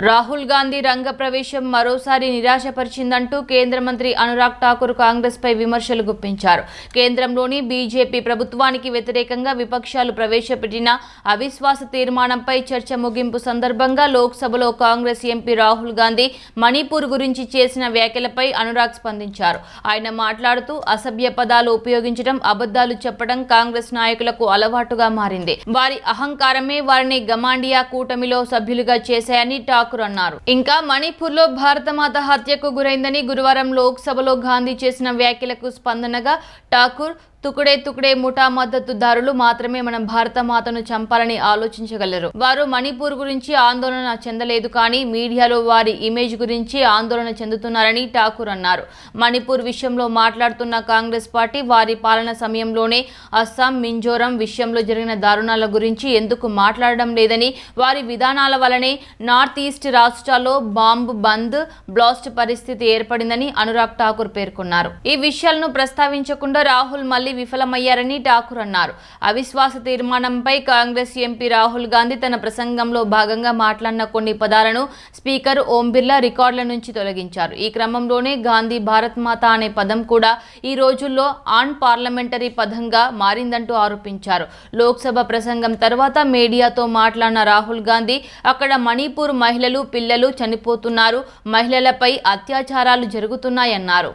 రాహుల్ గాంధీ రంగ ప్రవేశం మరోసారి నిరాశపరిచిందంటూ కేంద్ర మంత్రి అనురాగ్ ఠాకూర్ కాంగ్రెస్ పై విమర్శలు గుప్పించారు. కేంద్రంలోని బీజేపీ ప్రభుత్వానికి వ్యతిరేకంగా విపక్షాలు ప్రవేశపెట్టిన అవిశ్వాస తీర్మానంపై చర్చ ముగింపు సందర్భంగా లోక్సభలో కాంగ్రెస్ ఎంపీ రాహుల్ గాంధీ మణిపూర్ గురించి చేసిన వ్యాఖ్యలపై అనురాగ్ స్పందించారు. ఆయన మాట్లాడుతూ అసభ్య పదాలు ఉపయోగించడం, అబద్ధాలు చెప్పడం కాంగ్రెస్ నాయకులకు అలవాటుగా మారింది. వారి అహంకారమే వారిని గమాండియా కూటమిలో సభ్యులుగా చేశాయని ఠాకూర్ అన్నారు. ఇంకా మణిపూర్ లో భారతమాత హత్యకు గురైందని గురువారం లోక్సభలో గాంధీ చేసిన వ్యాఖ్యలకు స్పందనగా ఠాకూర్ తుకుడే తుకుడే ముఠా మద్దతుదారులు మాత్రమే మన భారత మాతను చంపాలని ఆలోచించగలరు. వారు మణిపూర్ గురించి ఆందోళన చెందలేదు, కానీ మీడియాలో వారి ఇమేజ్ గురించి ఆందోళన చెందుతున్నారని ఠాకూర్ అన్నారు. మణిపూర్ విషయంలో మాట్లాడుతున్న కాంగ్రెస్ పార్టీ వారి పాలన సమయంలోనే అస్సాం, మిజోరం విషయంలో జరిగిన దారుణాల గురించి ఎందుకు మాట్లాడడం లేదని, వారి విధానాల వలనే నార్త్ ఈస్ట్ రాష్ట్రాల్లో బాంబు బంద్, బ్లాస్ట్ పరిస్థితి ఏర్పడిందని అనురాగ్ ఠాకూర్ పేర్కొన్నారు. ఈ విషయాలను ప్రస్తావించకుండా రాహుల్ మళ్లీ విఫలమయ్యారని ఠాకూర్ అన్నారు. అవిశ్వాస తీర్మానంపై కాంగ్రెస్ ఎంపీ రాహుల్ గాంధీ తన ప్రసంగంలో భాగంగా మాట్లాడిన కొన్ని పదాలను స్పీకర్ ఓం బిర్లా రికార్డుల నుంచి తొలగించారు. ఈ క్రమంలోనే గాంధీ భారత్ మాత అనే పదం కూడా ఈ రోజుల్లో ఆన్ పార్లమెంటరీ పదంగా మారిందంటూ ఆరోపించారు. లోక్సభ ప్రసంగం తర్వాత మీడియాతో మాట్లాడిన రాహుల్ గాంధీ అక్కడ మణిపూర్ మహిళలు, పిల్లలు చనిపోతున్నారు, మహిళలపై అత్యాచారాలు జరుగుతున్నాయన్నారు.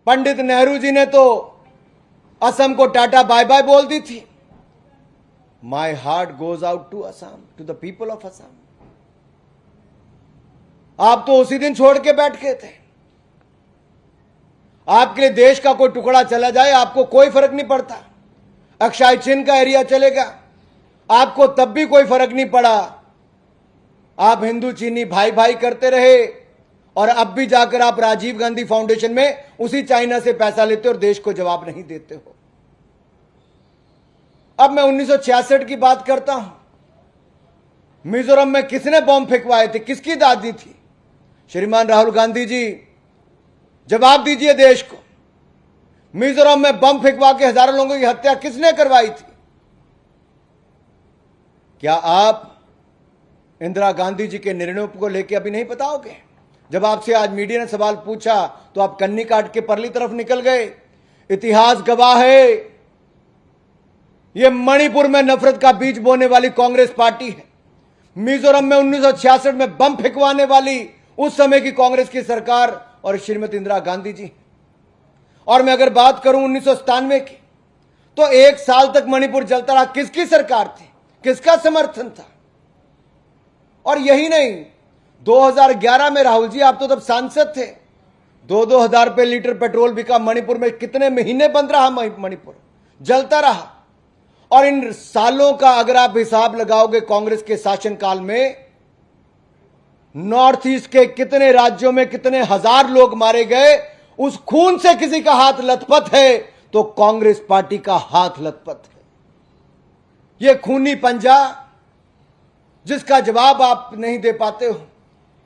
पंडित नेहरू जी ने तो असम को टाटा बाय बाय बोल दी थी. My heart goes out to Assam, to the people of Assam. आप तो उसी दिन छोड़ के बैठ गए थे. आपके लिए देश का कोई टुकड़ा चला जाए आपको कोई फर्क नहीं पड़ता. अक्षय चिन्ह का एरिया चलेगा आपको तब भी कोई फर्क नहीं पड़ा. आप हिंदू चीनी भाई भाई करते रहे और अब भी जाकर आप राजीव गांधी फाउंडेशन में उसी चाइना से पैसा लेते और देश को जवाब नहीं देते हो. अब मैं 1966 की बात करता हूं. मिजोरम में किसने बॉम्ब फेंकवाए थे, किसकी दादी थी? श्रीमान राहुल गांधी जी जवाब दीजिए देश को. मिजोरम में बम फेंकवा के हजारों लोगों की हत्या किसने करवाई थी? क्या आप इंदिरा गांधी जी के निर्णयों को लेकर अभी नहीं बताओगे? जब आपसे आज मीडिया ने सवाल पूछा तो आप कन्नी काट के परली तरफ निकल गए. इतिहास गवाह है, यह मणिपुर में नफरत का बीज बोने वाली कांग्रेस पार्टी है. मिजोरम में 1966 में बम फेंकवाने वाली उस समय की कांग्रेस की सरकार और श्रीमती इंदिरा गांधी जी. और मैं अगर बात करूं 1997 की, तो एक साल तक मणिपुर जलता रहा. किसकी सरकार थी, किसका समर्थन था? और यही नहीं, 2011 में राहुल जी आप तो तब सांसद थे. 2,000 रुपए लीटर पेट्रोल बिका मणिपुर में. कितने महीने बंद रहा मणिपुर, जलता रहा. और इन सालों का अगर आप हिसाब लगाओगे कांग्रेस के शासनकाल में, नॉर्थ ईस्ट के कितने राज्यों में कितने हजार लोग मारे गए. उस खून से किसी का हाथ लथपथ है तो कांग्रेस पार्टी का हाथ लथपथ है. यह खूनी पंजा जिसका जवाब आप नहीं दे पाते हो,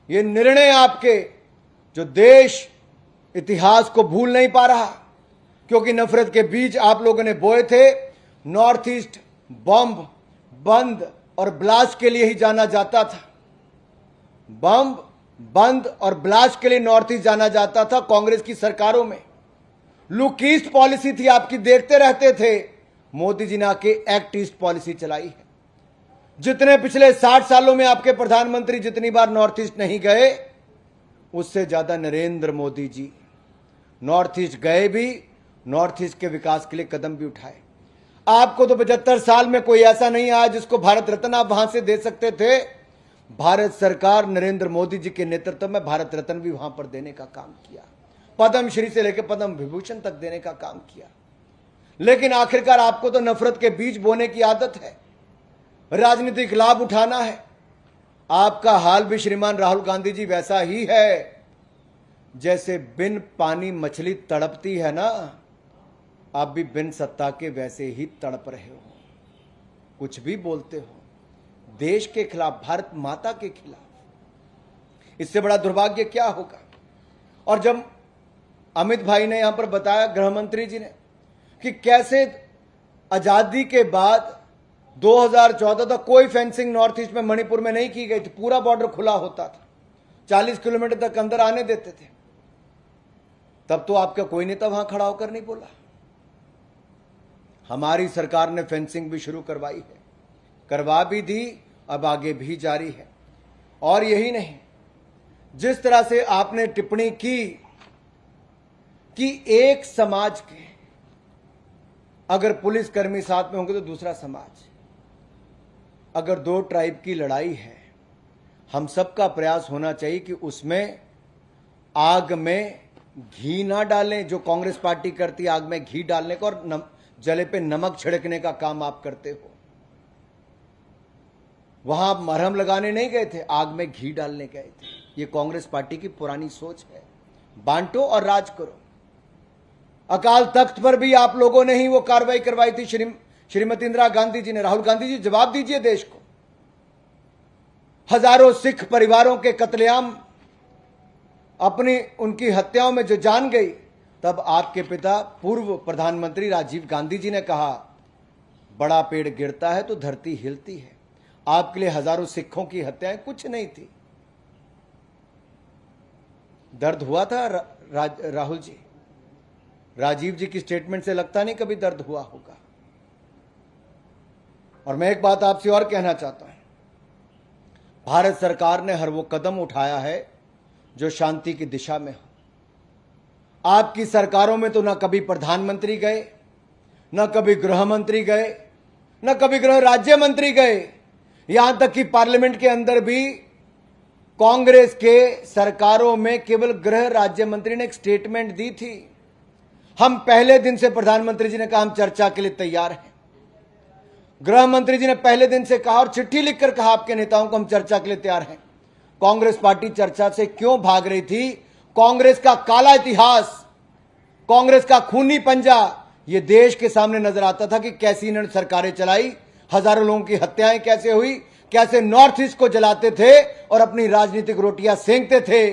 ये निर्णय आपके जो देश इतिहास को भूल नहीं पा रहा, क्योंकि नफरत के बीज आप लोगों ने बोए थे. नॉर्थ ईस्ट बॉम्ब बंद और ब्लास्ट के लिए ही जाना जाता था. बम बंद और ब्लास्ट के लिए नॉर्थ ईस्ट जाना जाता था कांग्रेस की सरकारों में. लुक ईस्ट पॉलिसी थी आपकी, देखते रहते थे. मोदी जी ने आके एक्ट ईस्ट पॉलिसी चलाई है. जितने पिछले 60 सालों में आपके प्रधानमंत्री जितनी बार नॉर्थ ईस्ट नहीं गए, उससे ज्यादा नरेंद्र मोदी जी नॉर्थ ईस्ट गए भी, नॉर्थ ईस्ट के विकास के लिए कदम भी उठाए. आपको तो 75 साल में कोई ऐसा नहीं आया जिसको भारत रत्न आप वहां से दे सकते थे. भारत सरकार नरेंद्र मोदी जी के नेतृत्व में भारत रत्न भी वहां पर देने का काम किया. पद्म श्री से लेकर पद्म विभूषण तक देने का काम किया. लेकिन आखिरकार आपको तो नफरत के बीज बोने की आदत है, राजनीतिक लाभ उठाना है. आपका हाल भी श्रीमान राहुल गांधी जी वैसा ही है जैसे बिन पानी मछली तड़पती है ना, आप भी बिन सत्ता के वैसे ही तड़प रहे हो. कुछ भी बोलते हो देश के खिलाफ, भारत माता के खिलाफ. इससे बड़ा दुर्भाग्य क्या होगा? और जब अमित भाई ने यहां पर बताया, गृह मंत्री जी ने, कि कैसे आजादी के बाद 2014 तक कोई फेंसिंग नॉर्थ ईस्ट में मणिपुर में नहीं की गई थी, पूरा बॉर्डर खुला होता था. 40 किलोमीटर तक अंदर आने देते थे। तब तो आपका कोई नेता वहां खड़ा होकर नहीं बोला। हमारी सरकार ने फेंसिंग भी शुरू करवाई है, करवा भी दी, अब आगे भी जारी है। और यही नहीं, जिस तरह से आपने टिप्पणी की कि एक समाज के अगर पुलिसकर्मी साथ में होंगे तो दूसरा समाज, अगर दो ट्राइब की लड़ाई है, हम सबका प्रयास होना चाहिए कि उसमें आग में घी ना डालें, जो कांग्रेस पार्टी करती है आग में घी डालने का और जले पे नमक छिड़कने का काम आप करते हो। वहां आप मरहम लगाने नहीं गए थे, आग में घी डालने गए थे। ये कांग्रेस पार्टी की पुरानी सोच है, बांटो और राज करो। अकाल तख्त पर भी आप लोगों ने ही वो कार्रवाई करवाई थी, श्रीमती इंदिरा गांधी जी ने। राहुल गांधी जी, जवाब दीजिए देश को। हजारों सिख परिवारों के कत्लेआम, अपनी उनकी हत्याओं में जो जान गई, तब आपके पिता पूर्व प्रधानमंत्री राजीव गांधी जी ने कहा, बड़ा पेड़ गिरता है तो धरती हिलती है। आपके लिए हजारों सिखों की हत्याएं कुछ नहीं थी। दर्द हुआ था राहुल जी? राजीव जी की स्टेटमेंट से लगता नहीं कभी दर्द हुआ होगा। और मैं एक बात आपसे और कहना चाहता हूं, भारत सरकार ने हर वो कदम उठाया है जो शांति की दिशा में हो। आपकी सरकारों में तो ना कभी प्रधानमंत्री गए, ना कभी गृह मंत्री गए, ना कभी गृह राज्य मंत्री गए। यहां तक कि पार्लियामेंट के अंदर भी कांग्रेस के सरकारों में केवल गृह राज्य मंत्री ने एक स्टेटमेंट दी थी। हम पहले दिन से, प्रधानमंत्री जी ने कहा, हम चर्चा के लिए तैयार हैं। गृह मंत्री जी ने पहले दिन से कहा और चिट्ठी लिखकर कहा आपके नेताओं को, हम चर्चा के लिए तैयार हैं। कांग्रेस पार्टी चर्चा से क्यों भाग रही थी? कांग्रेस का काला इतिहास, कांग्रेस का खूनी पंजा, यह देश के सामने नजर आता था कि कैसी इन्होंने सरकारें चलाई, हजारों लोगों की हत्याएं कैसे हुई, कैसे नॉर्थ ईस्ट को जलाते थे और अपनी राजनीतिक रोटियां सेंकते थे।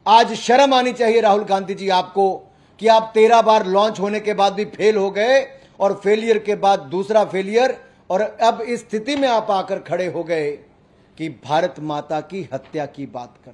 आज शर्म आनी चाहिए राहुल गांधी जी आपको कि आप 13 बार लॉन्च होने के बाद भी फेल हो गए और फेलियर के बाद दूसरा फेलियर, और अब इस स्थिति में आप आकर खड़े हो गए कि भारत माता की हत्या की बात करते।